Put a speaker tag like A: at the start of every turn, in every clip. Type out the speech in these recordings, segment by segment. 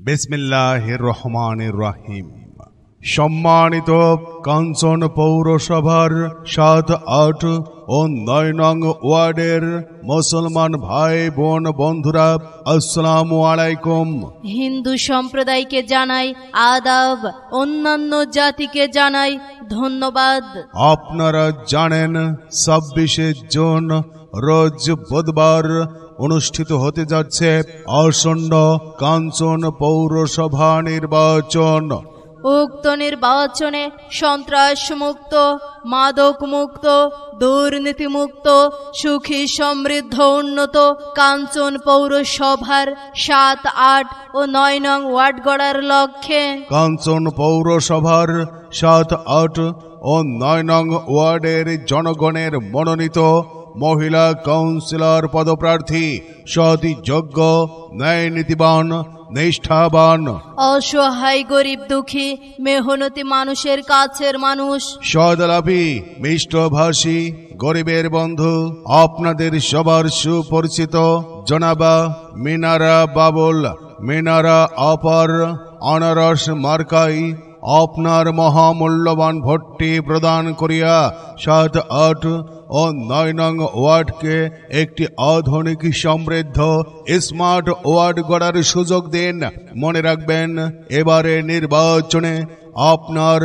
A: বিসমিল্লাহির রহমানির রহিম। সম্মানিত কাঞ্চন পৌরসভার ৭, ৮ ও ৯ নং ওয়ার্ডের মুসলমান ভাই বোন বন্ধুরা, আসসালামু আলাইকুম।
B: হিন্দু সম্প্রদায়কে জানাই আদাব, অন্যান্য জাতিকে জানাই ধন্যবাদ।
A: আপনারা জানেন ২৬শে জুন রোজ বুধবার অনুষ্ঠিত হতে যাচ্ছে আসন্ন কাঞ্চন পৌরসভা নির্বাচন।
B: উক্ত নির্বাচনে সন্ত্রাস মুক্ত, মাদক মুক্ত, দুর্নীতি মুক্ত, সুখী সমৃদ্ধ উন্নত কাঞ্চন পৌরসভার ৭, ৮ ও ৯ নং ওয়ার্ড গড়ার লক্ষ্যে
A: কাঞ্চন পৌরসভার ৭, ৮ ও ৯ নং ওয়ার্ডের জনগণের মনোনীত মহিলা কাউন্সিলর পদপ্রার্থী সৎ, যোগ্য, ন্যায় নীতিবান, নিষ্ঠাবান,
B: অসহায় গরিব দুঃখী মেহনতি মানুষের কাছের মানুষ,
A: সদালাপী, মিষ্টভাষী, গরিবের বন্ধু, আপনাদের সবার সুপরিচিত জনাবা মিনারা বাবুল, মিনারা আপার আনারস মার্কাই আপনার মহামূল্যবান ভোটটি প্রদান করিয়া ৭, ৮ ও ৯ নং ওয়ার্ডকে একটি আধুনিক সমৃদ্ধ স্মার্ট ওয়ার্ড গড়ার সুযোগ দিন। মনে রাখবেন, এবারে নির্বাচনে আপনার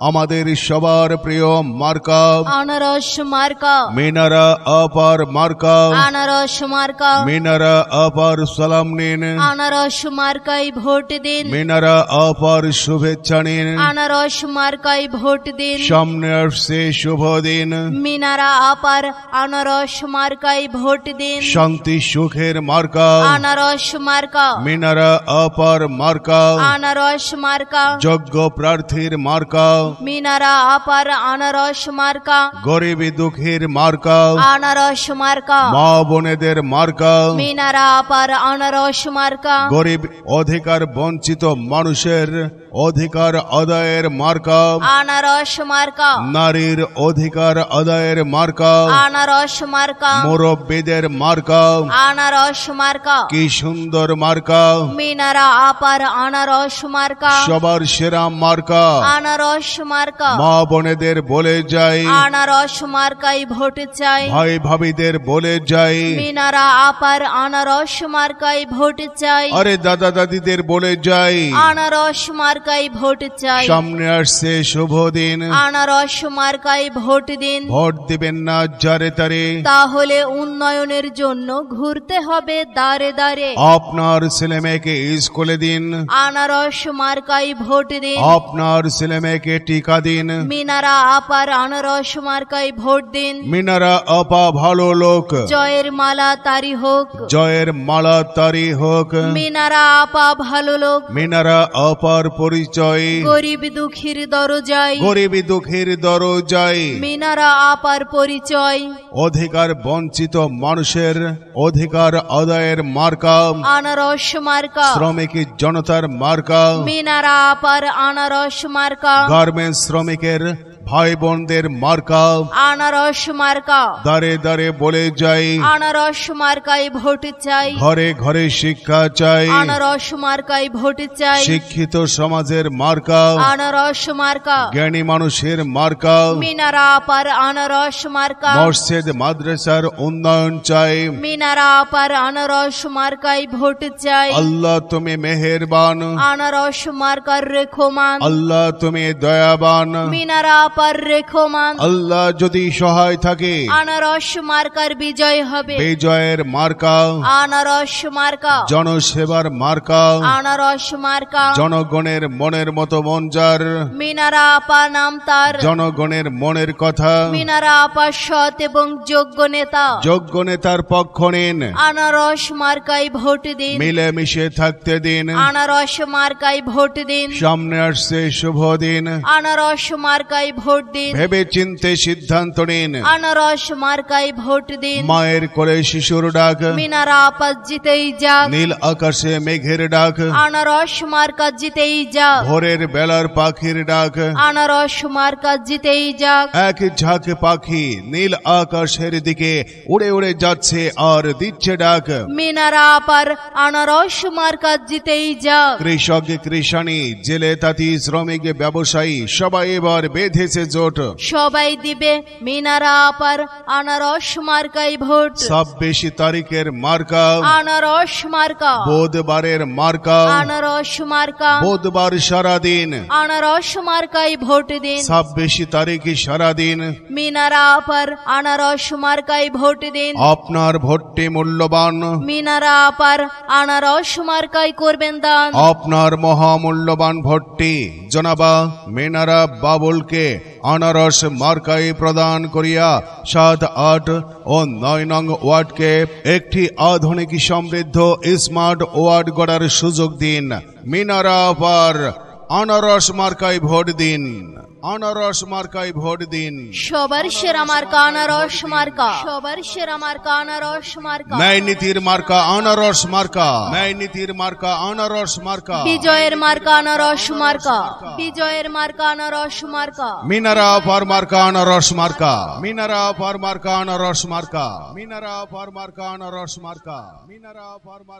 A: আমাদের সবার প্রিয় মার্কা
B: আনারস মার্কা,
A: মিনারা আপার মার্কা,
B: আনারস মার্কা,
A: মিনারা আপার সালাম নিন,
B: আনারস মার্কাই ভোট দিন,
A: মিনারা আপার শুভেচ্ছা নিন,
B: আনারস মার্কাই ভোট দিন।
A: সামনে আসছে শুভ দিন,
B: মিনারা আপার আনারস মার্কাই ভোট দিন।
A: শান্তি সুখের মার্কা
B: আনারস মার্কা,
A: মিনারা আপার মার্কা,
B: আনারস মার্কা,
A: যোগ্য প্রার্থীর মার্কা
B: মিনারা আপার আনারস মার্কা,
A: গরিব দুঃখীর মার্কা
B: আনারস মার্কা,
A: মা বোনেদের মার্কা
B: মিনারা আপার আনারস মার্কা,
A: গরিব অধিকার বঞ্চিত মানুষের অধিকার আদায়ের মার্কা
B: আনারস মার্কা,
A: নারীর অধিকার আদায়ের মার্কা
B: আনারস মার্কা,
A: মুরব্বীদের মার্কা
B: আনারস মার্কা,
A: কি সুন্দর মার্কা,
B: মিনারা আপার আনারস মার্কা,
A: সবার সেরা মার্কা।
B: আনারস মার্কা,
A: মা বোনেদের বলে যাই,
B: আনারস মার্কাই ভোট চাই।
A: ভাই ভাবিদের বলে যাই,
B: মিনারা আপার আনারস মার্কাই ভোট চাই।
A: আরে দাদা দাদিদের বলে যাই,
B: আনারস মার্কাই ভোট চাই।
A: সামনে আসছে শুভ দিন,
B: আনারস মার্কাই ভোট দিন।
A: ভোট দিবেন না যারে তারে,
B: তাহলে উন্নয়নের জন্য ঘুরতে হবে দাঁড়ে দাঁড়ে।
A: আপনার ছেলে মেয়েকে স্কুলে দিন,
B: আনারস মার্কাই ভোট দিন।
A: আপনার ছেলে মেয়েকে টিকা দিন,
B: মিনারা আপার আনারস মার্কাই ভোট দিন।
A: মিনারা আপা ভালো লোক,
B: জয়ের মালা তারি হোক,
A: জয়ের মালা তারি হোক।
B: মিনারা আপা ভালো লোক,
A: মিনারা আপার পরিচয়
B: গরিব দুঃখীর দরজায়,
A: গরিব দুঃখীর দরজায়।
B: মিনারা আপার পরিচয়
A: অধিকার বঞ্চিত মানুষের অধিকার আদায়ের মার্কা
B: আনারস মার্কা,
A: শ্রমিক জনতার মার্কা
B: মিনারা আপার আনারস মার্কা,
A: গার্মেন্টস শ্রমিকের ভাই বোনদের মার্কা
B: আনারস মার্কা।
A: দাঁড়ে দাঁড়ে বলে যাই,
B: আনারস মার্কাই ভোট চাই।
A: ঘরে ঘরে শিক্ষা চাই,
B: আনারস মার্কাই ভোট চাই।
A: শিক্ষিত সমাজের মার্কা
B: আনারস মার্কা,
A: জ্ঞানী মানুষের মার্কা
B: মিনারা আপার আনারস মার্কা,
A: মসজিদ মাদ্রাসার উন্নয়ন চাই।
B: মিনারা আপার আনারস মার্কাই ভোট চাই।
A: আল্লাহ তুমি মেহেরবান,
B: আনারস মার্কার রেখমান,
A: আল্লাহ তুমি দয়াবান,
B: মিনারা আপার রেখমান।
A: আল্লাহ যদি সহায় থাকে,
B: আনারস মার্কার বিজয় হবে।
A: বিজয়ের মার্কা
B: আনারস মার্কা,
A: জনসেবার মার্কা
B: আনারস মার্কা,
A: জনগণের মনের মতো মন যার,
B: মিনারা আপা নাম তার,
A: জনগণের মনের কথা।
B: মিনারা আপা সৎ এবং যোগ্য নেতা,
A: যোগ্য নেতার পক্ষ নিন,
B: আনারস মার্কাই ভোট দিন।
A: মিলেমিশে থাকতে দিন,
B: আনারস মার্কাই ভোট দিন।
A: সামনে আসছে শুভ দিন,
B: আনারস মার্কাই ভোট ভোট দিন,
A: ভেবে চিনতে সিদ্ধান্ত নিন।
B: আনারস মার্কায় ভোট দিন।
A: মায়ের কোলে শিশুর ডাক,
B: মিনারা আপাত জিতেই যাক,
A: নীল আকাশে মেঘের ডাক,
B: আনারস মার্কা জিতেই যাক,
A: ভোরের বেলার পাখির ডাক,
B: আনারস মার্কা জিতেই যাক।
A: এক ঝাঁক পাখি নীল আকাশের দিকে উড়ে উড়ে যাচ্ছে আর দিচ্ছে ডাক।
B: মিনারা আপার আনারস মার্কা জিতেই যাক।
A: কৃষক কৃষাণী জেলে তাঁতি শ্রমিক ব্যবসায়ী সবাই এবার বেঁধেছে জোট।
B: সবাই দিবে মিনারা আপার আনারস মার্কাই ভোট।
A: 26 তারিখের মার্কা
B: আনারস মার্কা,
A: বুধবারের মার্কা
B: আনারস মার্কা,
A: বুধবার সারাদিন,
B: আনারস মার্কাই ভোট দিন।
A: 26 তারিখ সারাদিন
B: মিনারা আপার আনারস মার্কাই ভোট দিন।
A: আপনার ভোটটি মূল্যবান,
B: মিনারা আপার আনারস মার্কাই করবেন দান।
A: আপনার মহামূল্যবান ভোটটি জনাবা মিনারা বাবুলকে আনারস মার্কাই প্রদান করিয়া 7, 8 ও 9 নং ওয়ার্ডকে একটি আধুনিক সমৃদ্ধ স্মার্ট ওয়ার্ড গড়ার সুযোগ দিন। মিনারা আপার আনারস মার্কাই ভোট দিন, আনারস মার্কাই ভোট দিন।
B: সবার সেরা মার্কা আনারস মার্কা, সবার সেরা মার্কা আনারস মার্কা।
A: ন্যায় নীতির মার্কা আনারস মার্কা, ন্যায় নীতির মার্কা আনারস মার্কা।
B: বিজয়ের মার্কা আনারস মার্কা, বিজয়ের মার্কা আনারস মার্কা।
A: মিনারা আপার মার্কা আনারস মার্কা, মিনারা আপার মার্কা আনারস মার্কা, মিনারা আপার মার্কা আনারস মার্কা, মিনারা আপার মার্কা।